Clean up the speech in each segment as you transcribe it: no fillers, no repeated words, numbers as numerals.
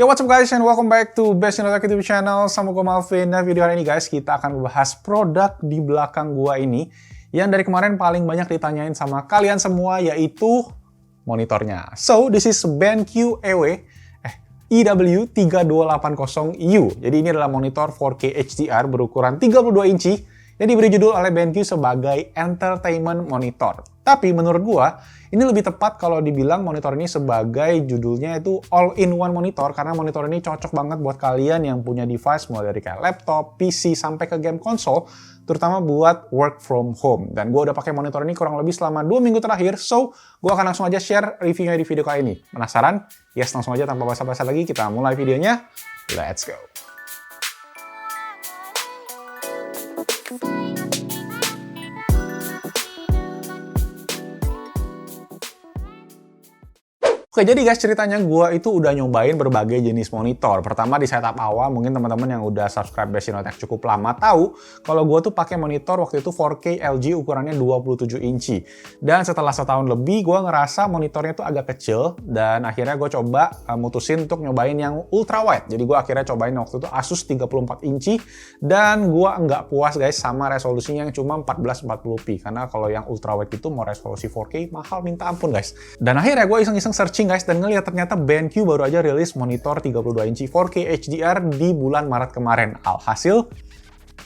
Yo, what's up guys, and welcome back to Best in Tech YouTube channel. Sama gue Malvin. Nah, video hari ini guys, kita akan membahas produk di belakang gua ini yang dari kemarin paling banyak ditanyain sama kalian semua, yaitu monitornya. So, this is BenQ EW3280U. Jadi ini adalah monitor 4K HDR berukuran 32 inci yang diberi judul oleh BenQ sebagai Entertainment Monitor. Tapi menurut gua, ini lebih tepat kalau dibilang monitor ini sebagai judulnya itu all-in-one monitor, karena monitor ini cocok banget buat kalian yang punya device mulai dari kayak laptop, PC, sampai ke game konsol, terutama buat work from home. Dan gua udah pakai monitor ini kurang lebih selama 2 minggu terakhir, so gua akan langsung aja share reviewnya di video kali ini. Penasaran? Yes, langsung aja tanpa basa-basi lagi, kita mulai videonya. Let's go! Oke, jadi guys, ceritanya gue itu udah nyobain berbagai jenis monitor. Pertama di setup awal, mungkin teman-teman yang udah subscribe Best in Tech cukup lama tahu kalau gue tuh pakai monitor waktu itu 4K LG ukurannya 27 inci. Dan setelah setahun lebih, gue ngerasa monitornya tuh agak kecil, dan akhirnya gue coba mutusin untuk nyobain yang ultra wide. Jadi gue akhirnya cobain waktu itu Asus 34 inci, dan gue nggak puas guys sama resolusinya yang cuma 1440p. Karena kalau yang ultra wide itu mau resolusi 4K mahal minta ampun guys. Dan akhirnya gue iseng-iseng searching guys, dan ngeliat ternyata BenQ baru aja rilis monitor 32 inci 4K HDR di bulan Maret kemarin. Alhasil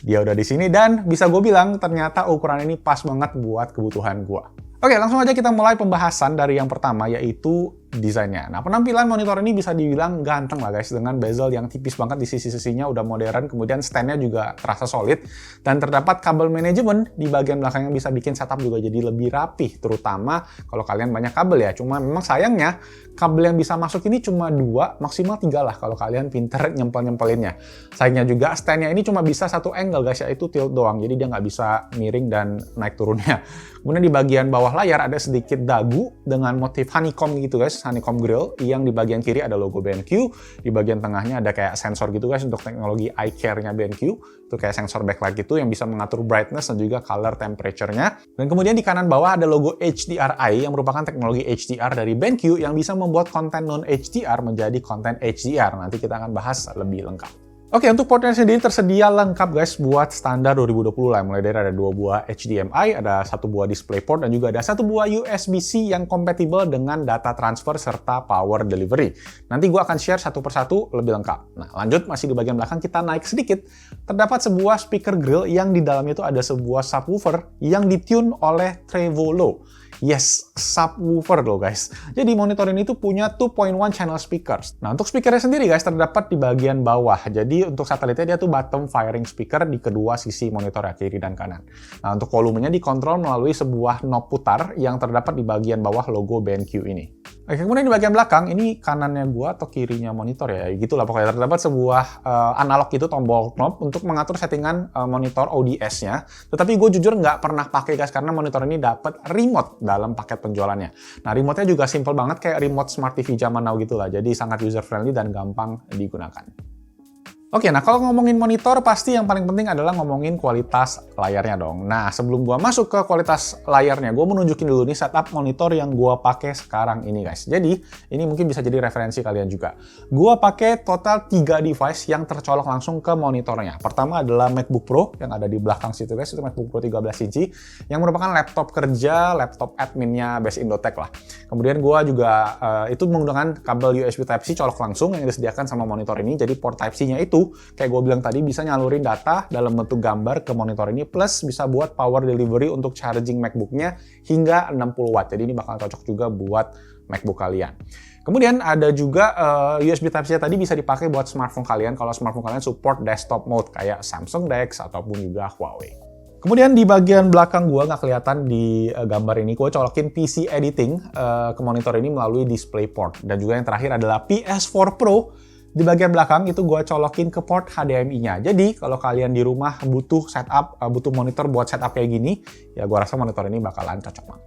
dia udah di sini, dan bisa gue bilang ternyata ukuran ini pas banget buat kebutuhan gue. Oke, langsung aja kita mulai pembahasan dari yang pertama, yaitu desainnya. Nah, penampilan monitor ini bisa dibilang ganteng lah guys, dengan bezel yang tipis banget di sisi-sisinya, udah modern, kemudian stand-nya juga terasa solid, dan terdapat kabel manajemen di bagian belakang yang bisa bikin setup juga jadi lebih rapih, terutama kalau kalian banyak kabel ya. Cuma memang sayangnya, kabel yang bisa masuk ini cuma 2, maksimal 3 lah kalau kalian pinter nyempel-nyempelinnya. Sayangnya juga, stand-nya ini cuma bisa satu angle guys, yaitu tilt doang, jadi dia nggak bisa miring dan naik turunnya. Kemudian di bagian bawah layar ada sedikit dagu dengan motif honeycomb gitu guys, honeycomb grill, yang di bagian kiri ada logo BenQ, di bagian tengahnya ada kayak sensor gitu guys untuk teknologi eye care-nya BenQ, itu kayak sensor backlight gitu yang bisa mengatur brightness dan juga color temperature-nya. Dan kemudian di kanan bawah ada logo HDRI yang merupakan teknologi HDR dari BenQ yang bisa membuat konten non-HDR menjadi konten HDR. Nanti kita akan bahas lebih lengkap. Oke, untuk portnya sendiri tersedia lengkap guys buat standar 2020 lah. Mulai dari ada 2 buah HDMI, ada 1 buah DisplayPort, dan juga ada 1 buah USB-C yang kompatibel dengan data transfer serta power delivery. Nanti gue akan share satu persatu lebih lengkap. Nah, lanjut masih di bagian belakang, kita naik sedikit. Terdapat sebuah speaker grill yang di dalamnya itu ada sebuah subwoofer yang ditune oleh Trevolo. Yes, subwoofer loh guys. Jadi monitor ini tuh punya 2.1 channel speakers. Nah, untuk speakernya sendiri guys terdapat di bagian bawah. Jadi untuk satelitnya dia tuh bottom firing speaker di kedua sisi monitor ya, kiri dan kanan. Nah, untuk volumenya dikontrol melalui sebuah knob putar yang terdapat di bagian bawah logo BenQ ini. Oke, kemudian di bagian belakang, ini kanannya gua atau kirinya monitor ya, gitulah pokoknya, terdapat sebuah analog gitu, tombol knob untuk mengatur settingan monitor ODS-nya. Tetapi gue jujur nggak pernah pakai guys, karena monitor ini dapat remote dalam paket penjualannya. Nah, remote-nya juga simple banget kayak remote smart TV zaman now gitu lah, jadi sangat user-friendly dan gampang digunakan. Oke, nah kalau ngomongin monitor, pasti yang paling penting adalah ngomongin kualitas layarnya dong. Nah, sebelum gua masuk ke kualitas layarnya, gua mau nunjukin dulu nih setup monitor yang gua pakai sekarang ini guys. Jadi, ini mungkin bisa jadi referensi kalian juga. Gua pakai total 3 device yang tercolok langsung ke monitornya. Pertama adalah MacBook Pro yang ada di belakang situ guys, itu MacBook Pro 13 inci, yang merupakan laptop kerja, laptop adminnya Best in Tech lah. Kemudian gua juga itu menggunakan kabel USB Type-C colok langsung yang disediakan sama monitor ini, jadi port Type-C-nya itu kayak gue bilang tadi bisa nyalurin data dalam bentuk gambar ke monitor ini, plus bisa buat power delivery untuk charging MacBook-nya hingga 60 watt. Jadi ini bakal cocok juga buat MacBook kalian. Kemudian ada juga USB Type-C tadi bisa dipakai buat smartphone kalian kalau smartphone kalian support desktop mode kayak Samsung DeX ataupun juga Huawei. Kemudian di bagian belakang gua nggak kelihatan di gambar ini, gua colokin PC editing ke monitor ini melalui DisplayPort. Dan juga yang terakhir adalah PS4 Pro. Di bagian belakang itu gue colokin ke port HDMI-nya. Jadi kalau kalian di rumah butuh setup, butuh monitor buat setup kayak gini, ya gue rasa monitor ini bakalan cocok banget.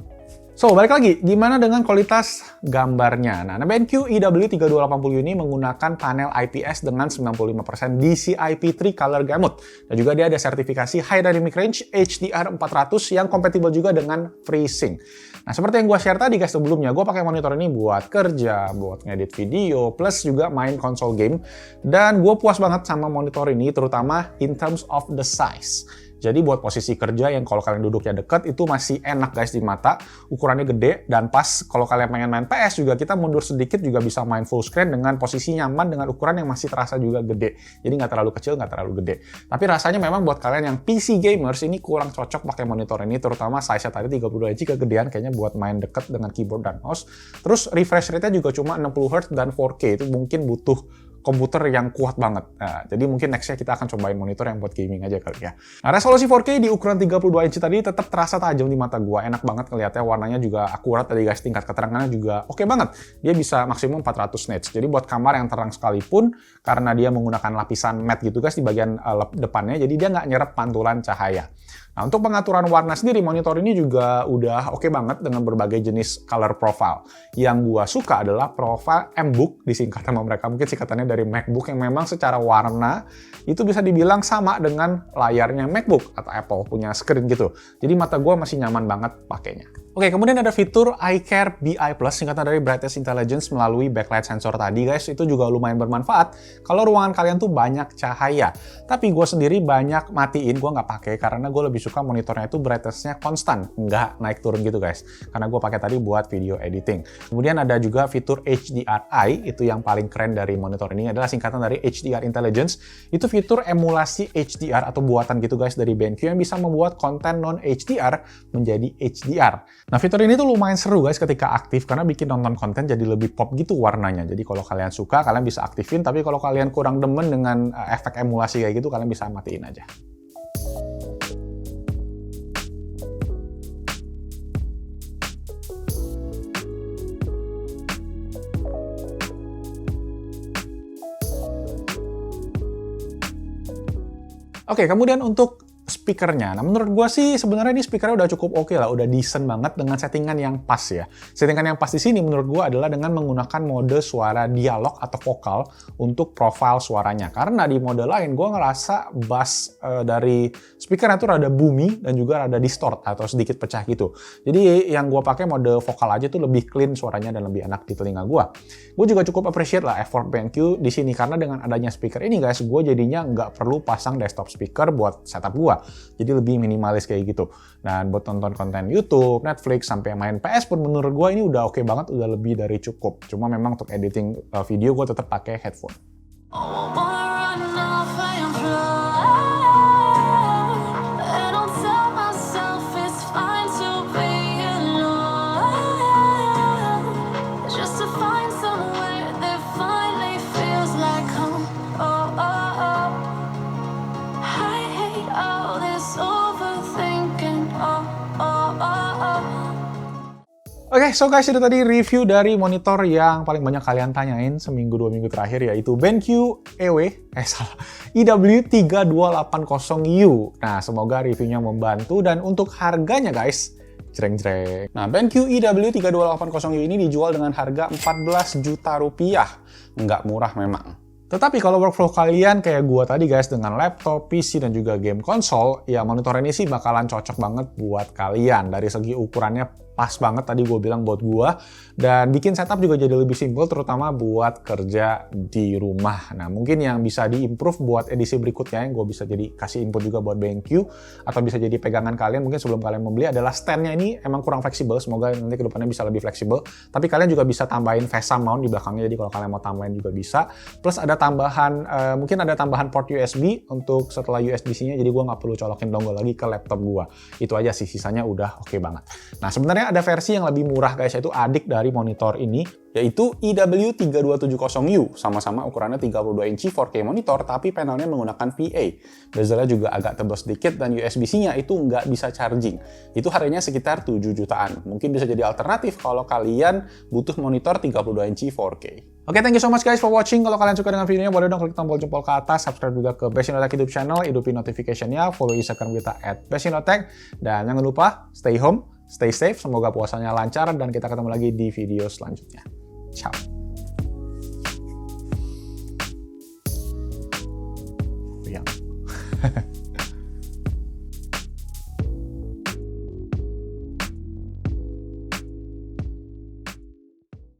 So, balik lagi, gimana dengan kualitas gambarnya? Nah, BenQ EW3280U ini menggunakan panel IPS dengan 95% DCI-P3 Color Gamut. Dan juga dia ada sertifikasi High Dynamic Range HDR400 yang kompatibel juga dengan FreeSync. Nah, seperti yang gue share tadi guys sebelumnya, gue pakai monitor ini buat kerja, buat ngedit video, plus juga main console game. Dan gue puas banget sama monitor ini, terutama in terms of the size. Jadi buat posisi kerja yang kalau kalian duduknya deket itu masih enak guys di mata, ukurannya gede, dan pas kalau kalian pengen main PS juga kita mundur sedikit juga bisa main full screen dengan posisi nyaman dengan ukuran yang masih terasa juga gede. Jadi nggak terlalu kecil, nggak terlalu gede. Tapi rasanya memang buat kalian yang PC gamers ini kurang cocok pakai monitor ini, terutama size-nya tadi 32 Hz kegedean kayaknya buat main deket dengan keyboard dan mouse. Terus refresh rate-nya juga cuma 60 Hz dan 4K, itu mungkin butuh komputer yang kuat banget. Nah, jadi mungkin nextnya kita akan cobain monitor yang buat gaming aja kali ya. Nah, resolusi 4K di ukuran 32 inci tadi tetap terasa tajam di mata gua. Enak banget ngeliatnya, warnanya juga akurat tadi guys, tingkat keterangannya juga oke banget. Dia bisa maksimum 400 nits. Jadi buat kamar yang terang sekalipun, karena dia menggunakan lapisan matte gitu guys di bagian depannya, jadi dia nggak nyerap pantulan cahaya. Nah, untuk pengaturan warna sendiri, monitor ini juga udah oke banget dengan berbagai jenis color profile. Yang gua suka adalah profile MBook, disingkat sama mereka, mungkin singkatannya dari MacBook, yang memang secara warna itu bisa dibilang sama dengan layarnya MacBook atau Apple punya screen gitu. Jadi mata gua masih nyaman banget pakainya. Oke, kemudian ada fitur iCare BI Plus, singkatan dari Brightness Intelligence melalui backlight sensor tadi guys, itu juga lumayan bermanfaat kalau ruangan kalian tuh banyak cahaya. Tapi gue sendiri banyak matiin, gue nggak pakai karena gue lebih suka monitornya itu brightness-nya konstan, nggak naik turun gitu guys. Karena gue pakai tadi buat video editing. Kemudian ada juga fitur HDRI, itu yang paling keren dari monitor ini, adalah singkatan dari HDR Intelligence. Itu fitur emulasi HDR atau buatan gitu guys dari BenQ yang bisa membuat konten non-HDR menjadi HDR. Nah, fitur ini tuh lumayan seru guys ketika aktif karena bikin nonton konten jadi lebih pop gitu warnanya. Jadi kalau kalian suka, kalian bisa aktifin, tapi kalau kalian kurang demen dengan efek emulasi kayak gitu, kalian bisa matiin aja. Oke, kemudian untuk speakernya. Nah, menurut gue sih sebenarnya ini speakernya udah cukup oke lah, udah decent banget dengan settingan yang pas ya. Settingan yang pas di sini menurut gue adalah dengan menggunakan mode suara dialog atau vokal untuk profile suaranya. Karena di mode lain gue ngerasa bass dari speakernya tuh rada boomy dan juga rada distort atau sedikit pecah gitu. Jadi yang gue pakai mode vokal aja tuh lebih clean suaranya dan lebih enak di telinga gue. Gue juga cukup appreciate lah effort BenQ di sini karena dengan adanya speaker ini guys, gue jadinya nggak perlu pasang desktop speaker buat setup gue. Jadi lebih minimalis kayak gitu. Dan buat nonton konten YouTube, Netflix, sampai main PS pun menurut gue ini udah oke banget, udah lebih dari cukup. Cuma memang untuk editing video gue tetap pakai headphone. Oke, so guys, itu tadi review dari monitor yang paling banyak kalian tanyain seminggu 2 minggu terakhir, yaitu BenQ EW3280U. Nah, semoga reviewnya membantu, dan untuk harganya guys, jreng-jreng. Nah, BenQ EW3280U ini dijual dengan harga 14 juta rupiah. Nggak murah memang. Tetapi kalau workflow kalian kayak gua tadi guys, dengan laptop, PC, dan juga game konsol, ya monitor ini sih bakalan cocok banget buat kalian. Dari segi ukurannya pas banget tadi gue bilang buat gua, dan bikin setup juga jadi lebih simple, terutama buat kerja di rumah. Nah, mungkin yang bisa diimprove buat edisi berikutnya yang gue bisa jadi kasih input juga buat BenQ atau bisa jadi pegangan kalian mungkin sebelum kalian membeli adalah stand-nya ini emang kurang fleksibel. Semoga nanti kedepannya bisa lebih fleksibel. Tapi kalian juga bisa tambahin VESA mount di belakangnya, jadi kalau kalian mau tambahin juga bisa. Plus ada tambahan, mungkin ada tambahan port USB untuk setelah USB-C-nya, jadi gue nggak perlu colokin dongle lagi ke laptop gue. Itu aja sih, sisanya udah oke banget. Nah, sebenarnya ada versi yang lebih murah guys, yaitu adik dari monitor ini, yaitu EW3270U. Sama-sama ukurannya 32 inci 4K monitor, tapi panelnya menggunakan VA. Bezelnya juga agak tebal sedikit, dan USB-C-nya itu nggak bisa charging. Itu harganya sekitar 7 jutaan. Mungkin bisa jadi alternatif kalau kalian butuh monitor 32 inci 4K. Oke, thank you so much guys for watching. Kalau kalian suka dengan videonya, boleh dong klik tombol jempol ke atas, subscribe juga ke Besinotek YouTube channel, hidupin notification-nya, follow Instagram kita @besinotek, dan jangan lupa stay home, Stay safe, semoga puasanya lancar, dan kita ketemu lagi di video selanjutnya. Ciao.